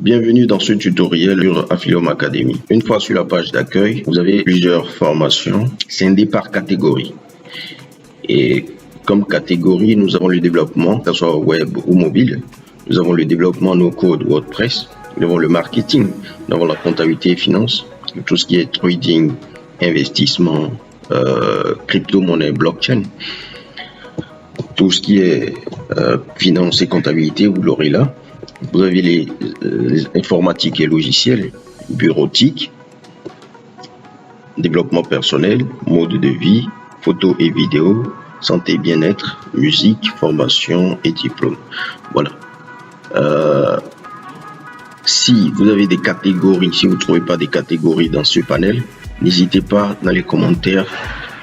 Bienvenue dans ce tutoriel sur Affilium Academy. Une fois sur la page d'accueil, vous avez plusieurs formations scindées par catégorie. Et comme catégorie, nous avons le développement, que ce soit web ou mobile. Nous avons le développement no-code WordPress. Nous avons le marketing. Nous avons la comptabilité et finance. Tout ce qui est trading, investissement, crypto-monnaie, blockchain. Tout ce qui est finance et comptabilité, vous l'aurez là. Vous avez les informatiques et logiciels, bureautique, développement personnel, mode de vie, photo et vidéo, santé et bien-être, musique, formation et diplôme. Voilà. Si vous avez des catégories, si vous ne trouvez pas des catégories dans ce panel, n'hésitez pas dans les commentaires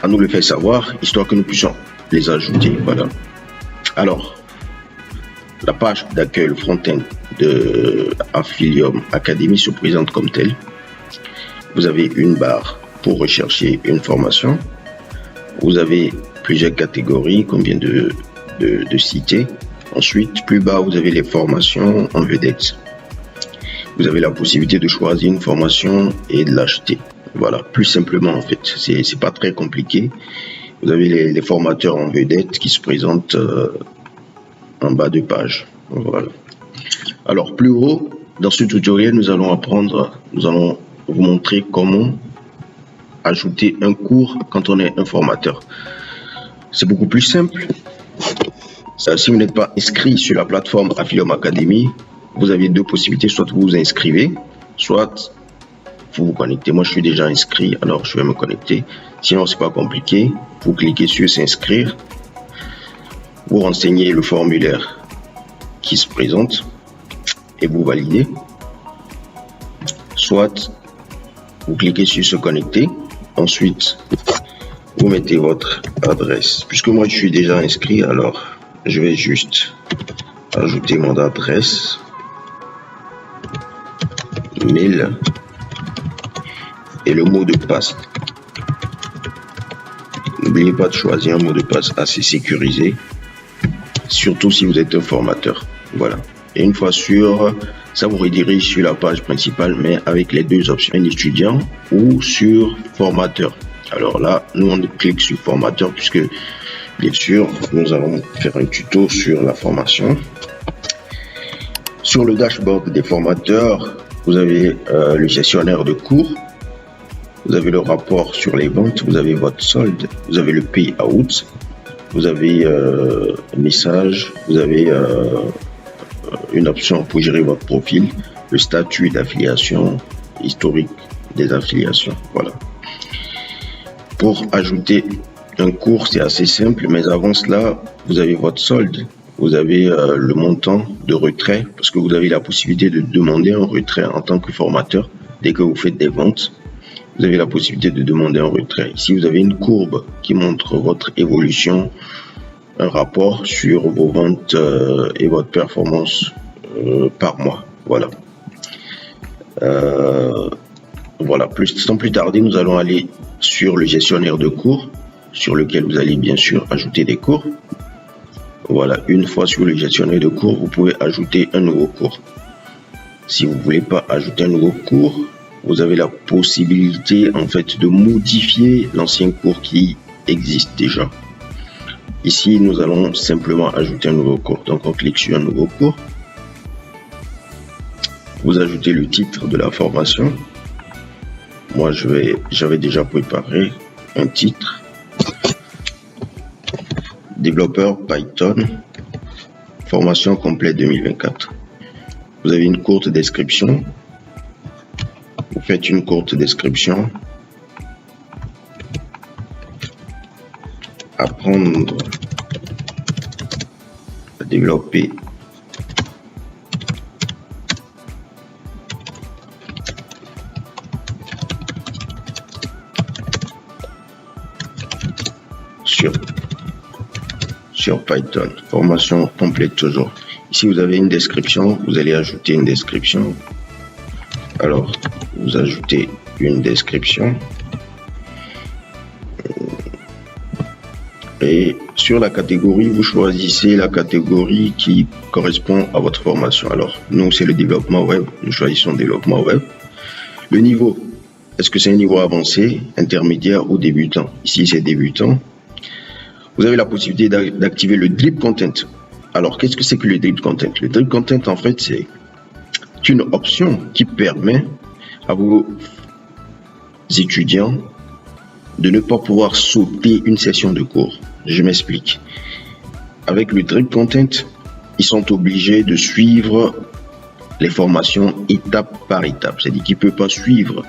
à nous le faire savoir, histoire que nous puissions les ajouter. Voilà. Alors, la page d'accueil, le front-end de Affilium Academy se présente comme telle. Vous avez une barre pour rechercher une formation. Vous avez plusieurs catégories qu'on vient de citer. Ensuite, plus bas, vous avez les formations en vedette. Vous avez la possibilité de choisir une formation et de l'acheter. Voilà, plus simplement en fait. C'est pas très compliqué. Vous avez les formateurs en vedette qui se présentent en bas de page. Voilà. Alors plus haut, dans ce tutoriel, nous allons vous montrer comment ajouter un cours quand on est un formateur. C'est beaucoup plus simple. Si vous n'êtes pas inscrit sur la plateforme Affilium Academy, vous avez deux possibilités, soit vous vous inscrivez, soit vous vous connectez. Moi je suis déjà inscrit, alors je vais me connecter. Sinon c'est pas compliqué, vous cliquez sur s'inscrire. Vous renseignez le formulaire qui se présente et vous validez. Soit vous cliquez sur se connecter. Ensuite, vous mettez votre adresse. Puisque moi je suis déjà inscrit, alors je vais juste ajouter mon adresse mail et le mot de passe. N'oubliez pas de choisir un mot de passe assez sécurisé. Surtout si vous êtes un formateur. Voilà. Et une fois sûr, ça vous redirige sur la page principale, mais avec les deux options, un étudiant ou sur formateur. Alors là, nous on clique sur formateur puisque bien sûr, nous allons faire un tuto sur la formation. Sur le dashboard des formateurs, vous avez le gestionnaire de cours. Vous avez le rapport sur les ventes, vous avez votre solde, vous avez le payout. Vous avez un message, vous avez une option pour gérer votre profil, le statut d'affiliation, historique des affiliations. Voilà. Pour ajouter un cours, c'est assez simple, mais avant cela, vous avez votre solde, vous avez le montant de retrait, parce que vous avez la possibilité de demander un retrait en tant que formateur dès que vous faites des ventes. Vous avez la possibilité de demander un retrait. Ici, vous avez une courbe qui montre votre évolution, un rapport sur vos ventes et votre performance par mois. Voilà. Voilà. Sans plus tarder, nous allons aller sur le gestionnaire de cours, sur lequel vous allez bien sûr ajouter des cours. Voilà. Une fois sur le gestionnaire de cours, vous pouvez ajouter un nouveau cours. Si vous ne voulez pas ajouter un nouveau cours, vous avez la possibilité en fait de modifier l'ancien cours qui existe déjà. Ici, nous allons simplement ajouter un nouveau cours. Donc, on clique sur un nouveau cours. Vous ajoutez le titre de la formation. Moi, j'avais déjà préparé un titre. Développeur Python, formation complète 2024. Vous avez une courte description. Vous faites une courte description. Apprendre à développer sur Python. Formation complète toujours. Ici, vous avez une description. Vous allez ajouter une description. Alors, vous ajoutez une description. Et Sur la catégorie, vous choisissez la catégorie qui correspond à votre formation. Alors, nous, c'est le développement web. Nous choisissons développement web. Le niveau, est-ce que c'est un niveau avancé, intermédiaire ou débutant? Ici, c'est débutant. Vous avez la possibilité d'activer le drip content. Alors, qu'est-ce que c'est que le drip content? Le drip content, en fait, c'est une option qui permet à vos étudiants de ne pas pouvoir sauter une session de cours. Je m'explique. Avec le drip content, ils sont obligés de suivre les formations étape par étape. C'est-à-dire qu'ils ne peuvent pas suivre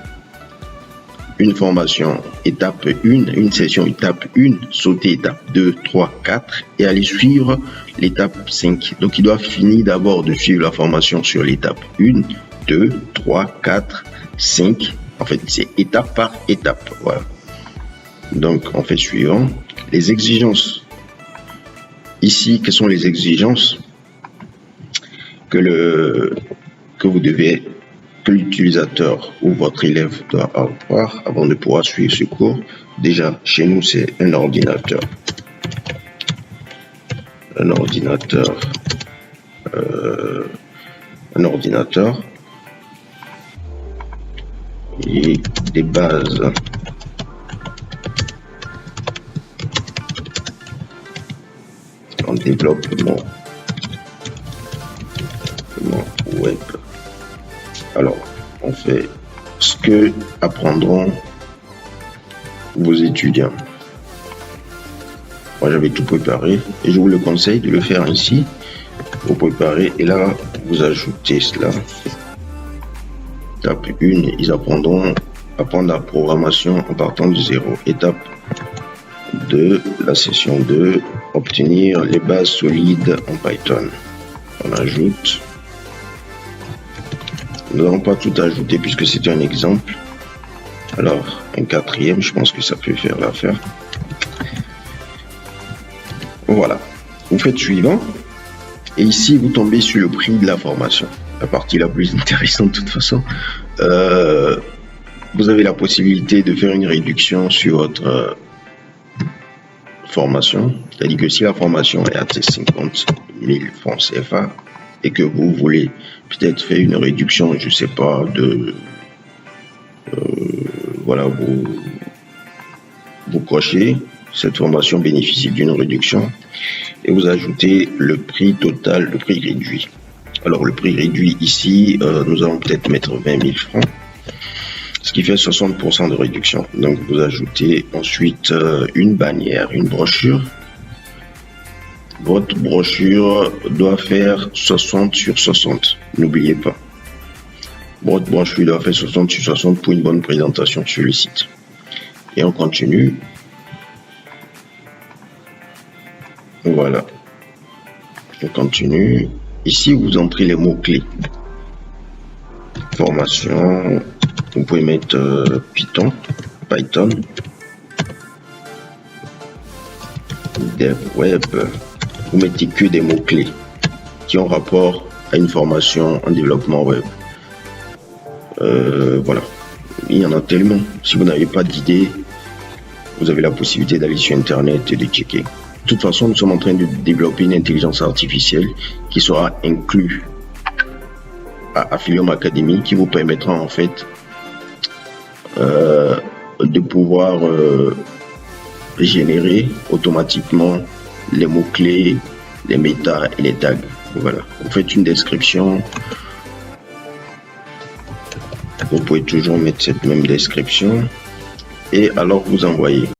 une formation étape 1, une session étape 1, sauter étape 2, 3, 4 et aller suivre l'étape 5. Donc, ils doivent finir d'abord de suivre la formation sur l'étape 1, 2, 3, 4, 5. En fait, c'est étape par étape. Voilà. Donc, on fait suivant. Les exigences. Ici, quelles sont les exigences que l'utilisateur ou votre élève doit avoir avant de pouvoir suivre ce cours? Déjà, chez nous, c'est un ordinateur. Un ordinateur et des bases. En développement web. Alors, on fait ce que apprendront vos étudiants. Moi, j'avais tout préparé et je vous le conseille de le faire ainsi. Vous préparez et là, vous ajoutez cela. Étape 1, ils apprendre la programmation en partant de 0. Étape 2, la session 2, obtenir les bases solides en Python. On ajoute. Nous n'allons pas tout ajouter puisque c'est un exemple. Alors, un quatrième, je pense que ça peut faire l'affaire. Voilà. Vous faites suivant. Et ici, vous tombez sur le prix de la formation. La partie la plus intéressante de toute façon. Vous avez la possibilité de faire une réduction sur votre formation. C'est-à-dire que si la formation est à 50 000 francs CFA et que vous voulez peut-être faire une réduction, je sais pas, de... voilà, vous cochez, cette formation bénéficie d'une réduction et vous ajoutez le prix total, le prix réduit. Alors le prix réduit ici, nous allons peut-être mettre 20 000 francs, ce qui fait 60% de réduction. Donc vous ajoutez ensuite une bannière, une brochure. Votre brochure doit faire 60 sur 60, n'oubliez pas. Votre brochure doit faire 60 sur 60 pour une bonne présentation sur le site. Et on continue. Voilà. On continue. Ici, vous entrez les mots-clés. Formation. Vous pouvez mettre Python. Dev web. Vous mettez que des mots-clés qui ont rapport à une formation en développement web. Voilà. Il y en a tellement. Si vous n'avez pas d'idée, vous avez la possibilité d'aller sur Internet et de checker. De toute façon, nous sommes en train de développer une intelligence artificielle qui sera inclue à Affilium Academy, qui vous permettra en fait de pouvoir générer automatiquement les mots-clés, les méta et les tags. Voilà. Vous faites une description. Vous pouvez toujours mettre cette même description et alors vous envoyez.